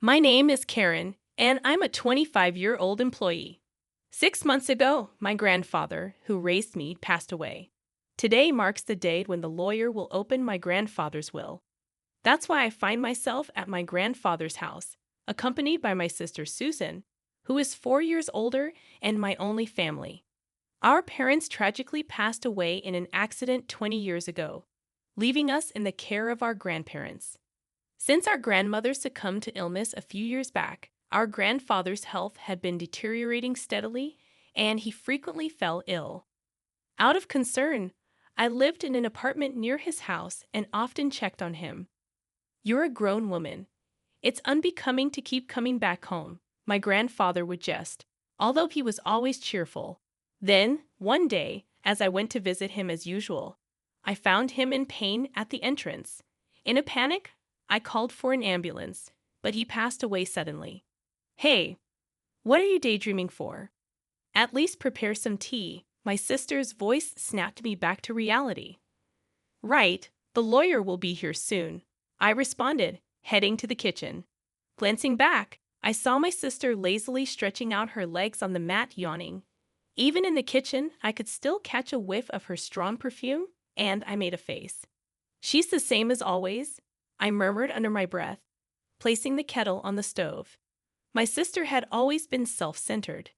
My name is Karen, and I'm a 25-year-old employee. 6 months ago, my grandfather, who raised me, passed away. Today marks the day when the lawyer will open my grandfather's will. That's why I find myself at my grandfather's house, accompanied by my sister Susan, who is 4 years older and my only family. Our parents tragically passed away in an accident 20 years ago, leaving us in the care of our grandparents. Since our grandmother succumbed to illness a few years back, our grandfather's health had been deteriorating steadily, and he frequently fell ill. Out of concern, I lived in an apartment near his house and often checked on him. "You're a grown woman. It's unbecoming to keep coming back home," my grandfather would jest, although he was always cheerful. Then, one day, as I went to visit him as usual, I found him in pain at the entrance. In a panic, I called for an ambulance, but he passed away suddenly. "Hey, what are you daydreaming for? At least prepare some tea." My sister's voice snapped me back to reality. "Right, the lawyer will be here soon," I responded, heading to the kitchen. Glancing back, I saw my sister lazily stretching out her legs on the mat, yawning. Even in the kitchen, I could still catch a whiff of her strong perfume, and I made a face. "She's the same as always," I murmured under my breath, placing the kettle on the stove. My sister had always been self-centered.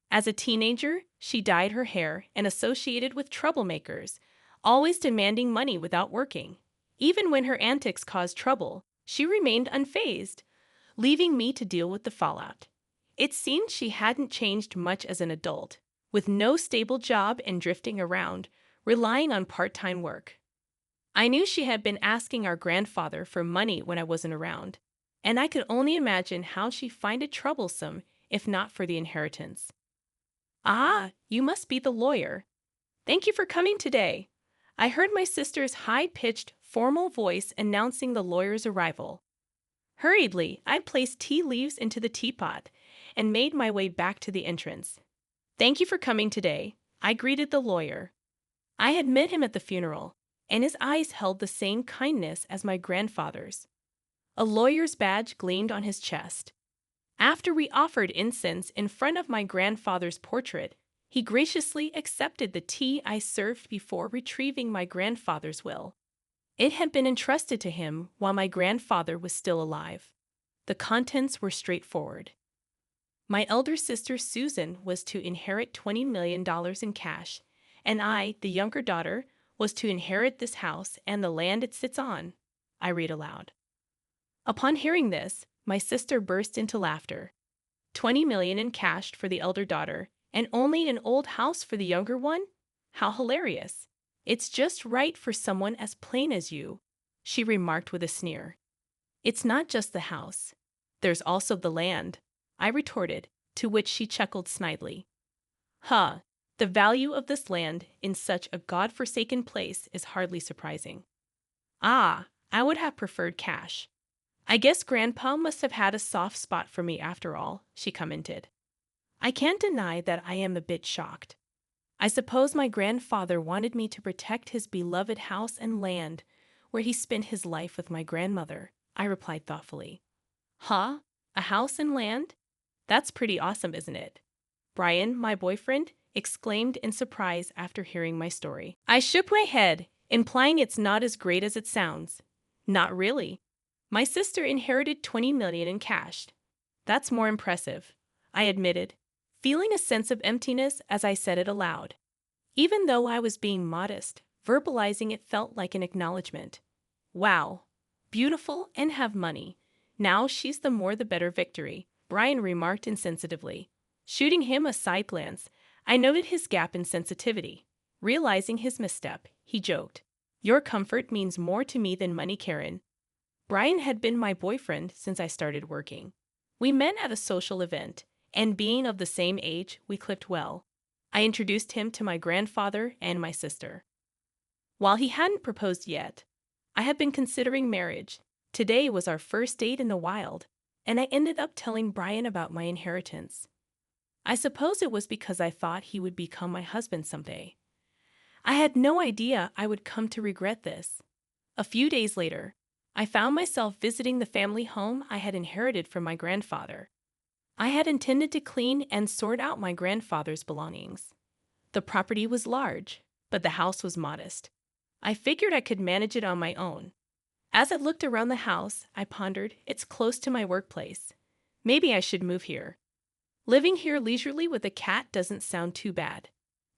As a teenager, she dyed her hair and associated with troublemakers, always demanding money without working. Even when her antics caused trouble, she remained unfazed, leaving me to deal with the fallout. It seemed she hadn't changed much as an adult, with no stable job and drifting around, relying on part-time work. I knew she had been asking our grandfather for money when I wasn't around, and I could only imagine how she'd find it troublesome if not for the inheritance. "Ah, you must be the lawyer. Thank you for coming today." I heard my sister's high-pitched, formal voice announcing the lawyer's arrival. Hurriedly, I placed tea leaves into the teapot and made my way back to the entrance. "Thank you for coming today," I greeted the lawyer. I had met him at the funeral, and his eyes held the same kindness as my grandfather's. A lawyer's badge gleamed on his chest. After we offered incense in front of my grandfather's portrait, he graciously accepted the tea I served before retrieving my grandfather's will. It had been entrusted to him while my grandfather was still alive. The contents were straightforward. My elder sister Susan was to inherit $20 million in cash, and I, the younger daughter, was to inherit this house and the land it sits on, I read aloud. Upon hearing this, my sister burst into laughter. 20 million in cash for the elder daughter, and only an old house for the younger one? How hilarious. "It's just right for someone as plain as you," she remarked with a sneer. "It's not just the house. There's also the land," I retorted, to which she chuckled snidely. "Huh, the value of this land in such a god-forsaken place is hardly surprising." "Ah, I would have preferred cash. I guess Grandpa must have had a soft spot for me after all," she commented. I can't deny that I am a bit shocked. I suppose my grandfather wanted me to protect his beloved house and land, where he spent his life with my grandmother, I replied thoughtfully. "Huh? A house and land? That's pretty awesome, isn't it?" Brian, my boyfriend, exclaimed in surprise after hearing my story. I shook my head, implying it's not as great as it sounds. "Not really. My sister inherited 20 million in cash. That's more impressive," I admitted, feeling a sense of emptiness as I said it aloud. Even though I was being modest, verbalizing it felt like an acknowledgement. "Wow. Beautiful and have money. Now she's the more the better victory," Brian remarked insensitively. Shooting him a side glance, I noted his gap in sensitivity. Realizing his misstep, he joked, "Your comfort means more to me than money, Karen." Brian had been my boyfriend since I started working. We met at a social event, and being of the same age, we clicked well. I introduced him to my grandfather and my sister. While he hadn't proposed yet, I had been considering marriage. Today was our first date in the wild, and I ended up telling Brian about my inheritance. I suppose it was because I thought he would become my husband someday. I had no idea I would come to regret this. A few days later, I found myself visiting the family home I had inherited from my grandfather. I had intended to clean and sort out my grandfather's belongings. The property was large, but the house was modest. I figured I could manage it on my own. As I looked around the house, I pondered, it's close to my workplace. Maybe I should move here. Living here leisurely with a cat doesn't sound too bad.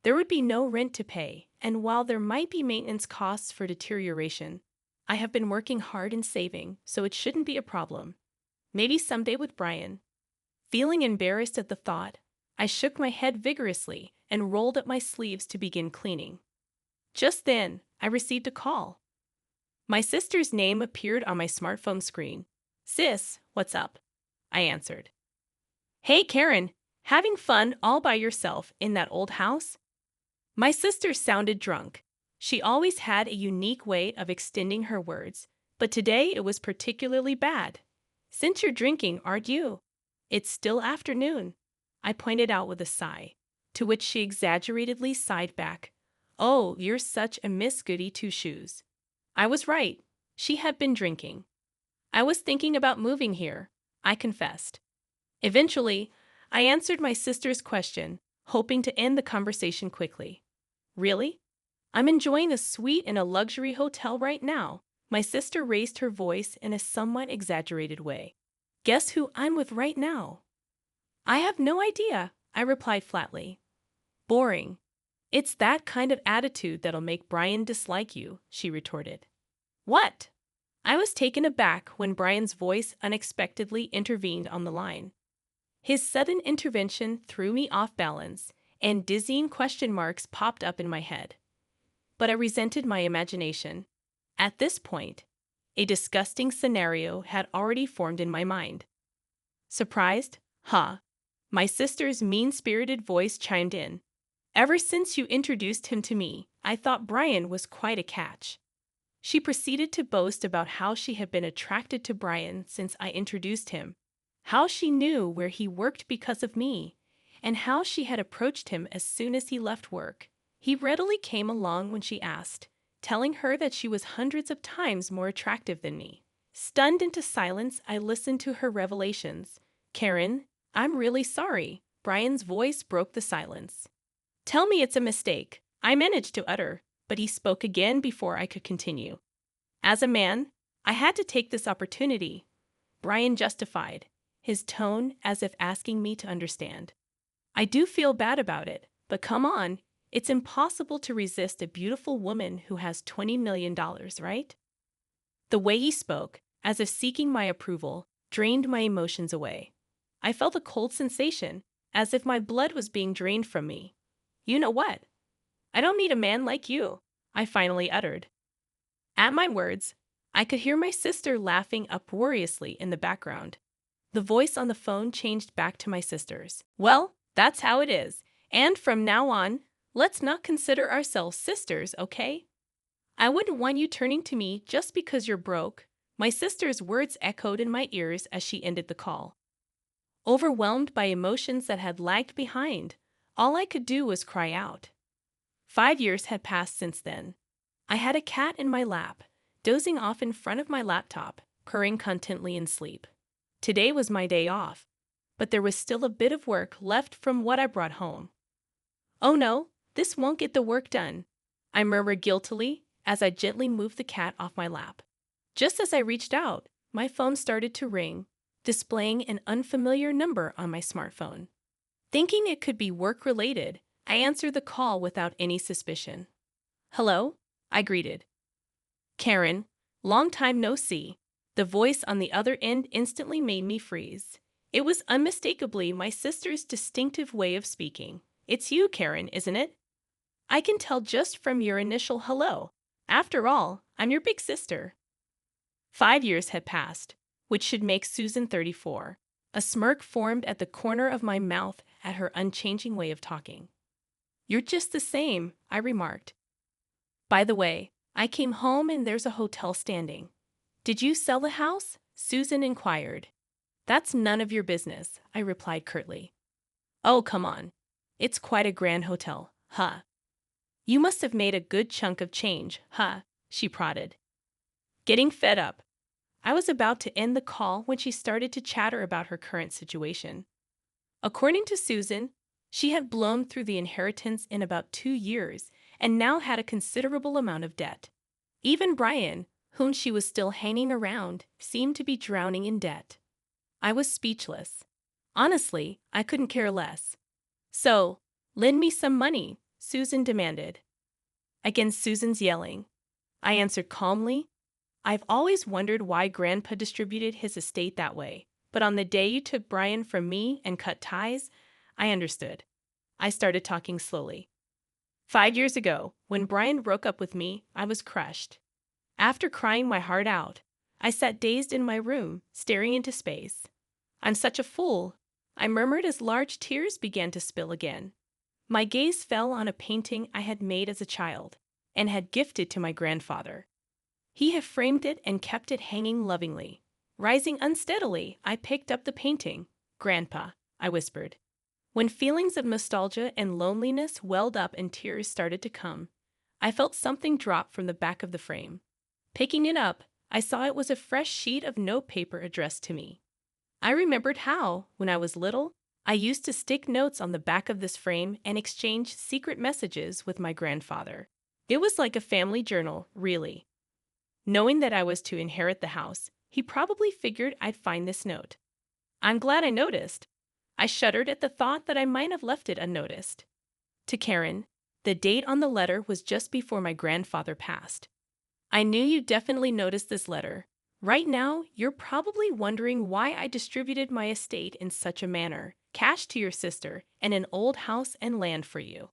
There would be no rent to pay, and while there might be maintenance costs for deterioration, I have been working hard and saving, so it shouldn't be a problem. Maybe someday with Brian. Feeling embarrassed at the thought, I shook my head vigorously and rolled up my sleeves to begin cleaning. Just then, I received a call. My sister's name appeared on my smartphone screen. "Sis, what's up?" I answered. "Hey, Karen, having fun all by yourself in that old house?" My sister sounded drunk. She always had a unique way of extending her words, but today it was particularly bad. "Since you're drinking, aren't you?" "It's still afternoon," I pointed out with a sigh, to which she exaggeratedly sighed back. "Oh, you're such a Miss Goody Two-Shoes." I was right. She had been drinking. "I was thinking about moving here," I confessed. Eventually, I answered my sister's question, hoping to end the conversation quickly. "Really? I'm enjoying a suite in a luxury hotel right now." My sister raised her voice in a somewhat exaggerated way. "Guess who I'm with right now?" "I have no idea," I replied flatly. "Boring. It's that kind of attitude that'll make Brian dislike you," she retorted. "What?" I was taken aback when Brian's voice unexpectedly intervened on the line. His sudden intervention threw me off balance, and dizzying question marks popped up in my head. But I resented my imagination. At this point, a disgusting scenario had already formed in my mind. "Surprised? Huh?" My sister's mean-spirited voice chimed in. "Ever since you introduced him to me, I thought Brian was quite a catch." She proceeded to boast about how she had been attracted to Brian since I introduced him, how she knew where he worked because of me, and how she had approached him as soon as he left work. He readily came along when she asked, telling her that she was hundreds of times more attractive than me. Stunned into silence, I listened to her revelations. "Karen, I'm really sorry." Brian's voice broke the silence. "Tell me it's a mistake," I managed to utter, but he spoke again before I could continue. "As a man, I had to take this opportunity," Brian justified, his tone as if asking me to understand. "I do feel bad about it, but come on, it's impossible to resist a beautiful woman who has $20 million, right?" The way he spoke, as if seeking my approval, drained my emotions away. I felt a cold sensation, as if my blood was being drained from me. "You know what? I don't need a man like you," I finally uttered. At my words, I could hear my sister laughing uproariously in the background. The voice on the phone changed back to my sister's. "Well, that's how it is, and from now on, let's not consider ourselves sisters, okay? I wouldn't want you turning to me just because you're broke." My sister's words echoed in my ears as she ended the call. Overwhelmed by emotions that had lagged behind, all I could do was cry out. 5 years had passed since then. I had a cat in my lap, dozing off in front of my laptop, purring contentedly in sleep. Today was my day off, but there was still a bit of work left from what I brought home. "Oh no, this won't get the work done," I murmured guiltily as I gently moved the cat off my lap. Just as I reached out, my phone started to ring, displaying an unfamiliar number on my smartphone. Thinking it could be work-related, I answered the call without any suspicion. "Hello?" I greeted. "Karen, long time no see." The voice on the other end instantly made me freeze. It was unmistakably my sister's distinctive way of speaking. "It's you, Karen, isn't it? I can tell just from your initial hello. After all, I'm your big sister." 5 years had passed, which should make Susan 34. A smirk formed at the corner of my mouth at her unchanging way of talking. "You're just the same," I remarked. "By the way, I came home and there's a hotel standing." "Did you sell the house?" Susan inquired. "That's none of your business," I replied curtly. "Oh, come on. It's quite a grand hotel, huh? You must have made a good chunk of change, huh?" she prodded. Getting fed up, I was about to end the call when she started to chatter about her current situation. According to Susan, she had blown through the inheritance in about 2 years and now had a considerable amount of debt. Even Brian, whom she was still hanging around, seemed to be drowning in debt. I was speechless. Honestly, I couldn't care less. So, lend me some money, Susan demanded. Against Susan's yelling, I answered calmly, I've always wondered why Grandpa distributed his estate that way, but on the day you took Brian from me and cut ties, I understood. I started talking slowly. 5 years ago, when Brian broke up with me, I was crushed. After crying my heart out, I sat dazed in my room, staring into space. I'm such a fool, I murmured as large tears began to spill again. My gaze fell on a painting I had made as a child and had gifted to my grandfather. He had framed it and kept it hanging lovingly. Rising unsteadily, I picked up the painting. Grandpa, I whispered. When feelings of nostalgia and loneliness welled up and tears started to come, I felt something drop from the back of the frame. Picking it up, I saw it was a fresh sheet of notepaper addressed to me. I remembered how, when I was little, I used to stick notes on the back of this frame and exchange secret messages with my grandfather. It was like a family journal, really. Knowing that I was to inherit the house, he probably figured I'd find this note. I'm glad I noticed. I shuddered at the thought that I might have left it unnoticed. To Karen, the date on the letter was just before my grandfather passed. I knew you definitely noticed this letter. Right now, you're probably wondering why I distributed my estate in such a manner, cash to your sister, and an old house and land for you.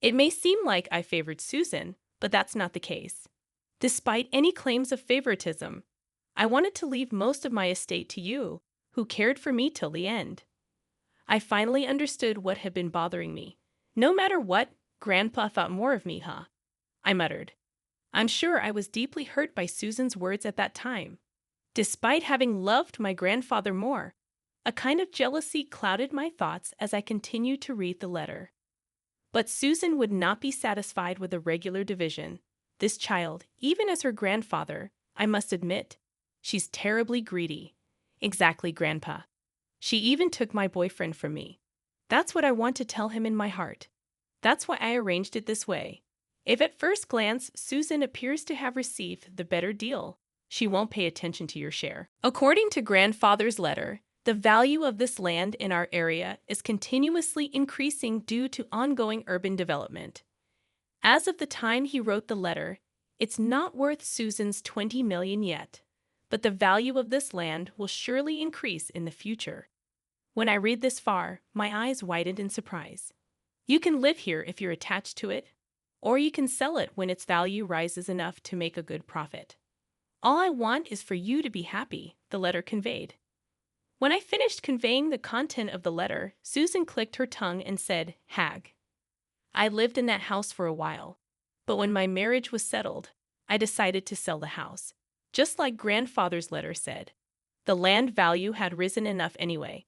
It may seem like I favored Susan, but that's not the case. Despite any claims of favoritism, I wanted to leave most of my estate to you, who cared for me till the end. I finally understood what had been bothering me. No matter what, Grandpa thought more of me, huh? I muttered. I'm sure I was deeply hurt by Susan's words at that time. Despite having loved my grandfather more, a kind of jealousy clouded my thoughts as I continued to read the letter. But Susan would not be satisfied with a regular division. This child, even as her grandfather, I must admit, she's terribly greedy. Exactly, Grandpa. She even took my boyfriend from me. That's what I want to tell him in my heart. That's why I arranged it this way. If at first glance Susan appears to have received the better deal, she won't pay attention to your share. According to Grandfather's letter, the value of this land in our area is continuously increasing due to ongoing urban development. As of the time he wrote the letter, it's not worth Susan's $20 million yet, but the value of this land will surely increase in the future. When I read this far, my eyes widened in surprise. You can live here if you're attached to it, or you can sell it when its value rises enough to make a good profit. All I want is for you to be happy, the letter conveyed. When I finished conveying the content of the letter, Susan clicked her tongue and said, Hag. I lived in that house for a while, but when my marriage was settled, I decided to sell the house. Just like Grandfather's letter said, the land value had risen enough anyway.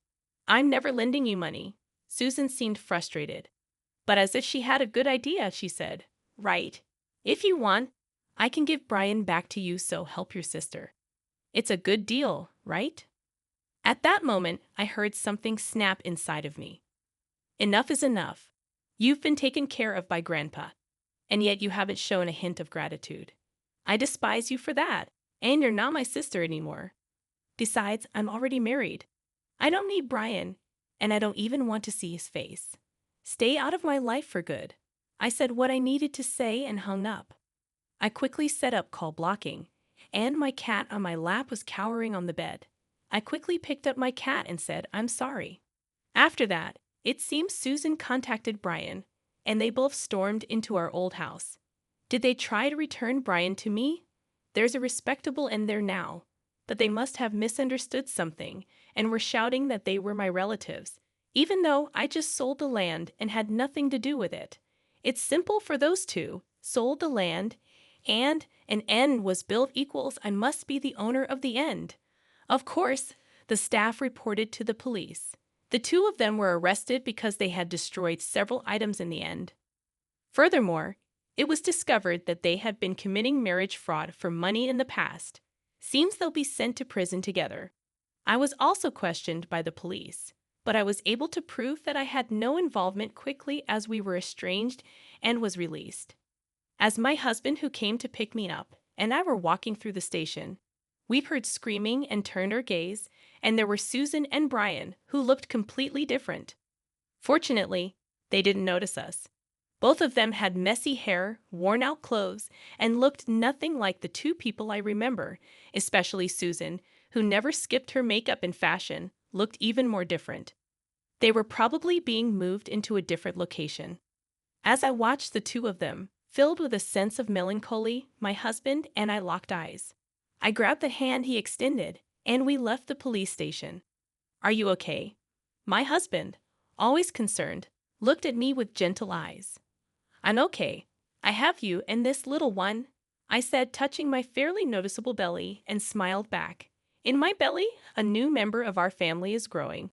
I'm never lending you money. Susan seemed frustrated, but as if she had a good idea, she said, Right. If you want, I can give Brian back to you, so help your sister. It's a good deal, right? At that moment, I heard something snap inside of me. Enough is enough. You've been taken care of by Grandpa, and yet you haven't shown a hint of gratitude. I despise you for that, and you're not my sister anymore. Besides, I'm already married. I don't need Brian, and I don't even want to see his face. Stay out of my life for good. I said what I needed to say and hung up. I quickly set up call blocking, and my cat on my lap was cowering on the bed. I quickly picked up my cat and said, I'm sorry. After that, it seems Susan contacted Brian, and they both stormed into our old house. Did they try to return Brian to me? There's a respectable end there now, but they must have misunderstood something and were shouting that they were my relatives, even though I just sold the land and had nothing to do with it. It's simple for those two, sold the land, and an end was built equals I must be the owner of the end. Of course, the staff reported to the police. The two of them were arrested because they had destroyed several items in the end. Furthermore, it was discovered that they had been committing marriage fraud for money in the past. Seems they'll be sent to prison together. I was also questioned by the police, but I was able to prove that I had no involvement quickly as we were estranged and was released. As my husband, who came to pick me up, and I were walking through the station, we heard screaming and turned our gaze, and there were Susan and Brian, who looked completely different. Fortunately, they didn't notice us. Both of them had messy hair, worn-out clothes, and looked nothing like the two people I remember, especially Susan, who never skipped her makeup and fashion, looked even more different. They were probably being moved into a different location. As I watched the two of them, filled with a sense of melancholy, my husband and I locked eyes. I grabbed the hand he extended, and we left the police station. "Are you okay?" My husband, always concerned, looked at me with gentle eyes. "I'm okay. I have you and this little one," I said, touching my fairly noticeable belly, and smiled back. "In my belly, a new member of our family is growing."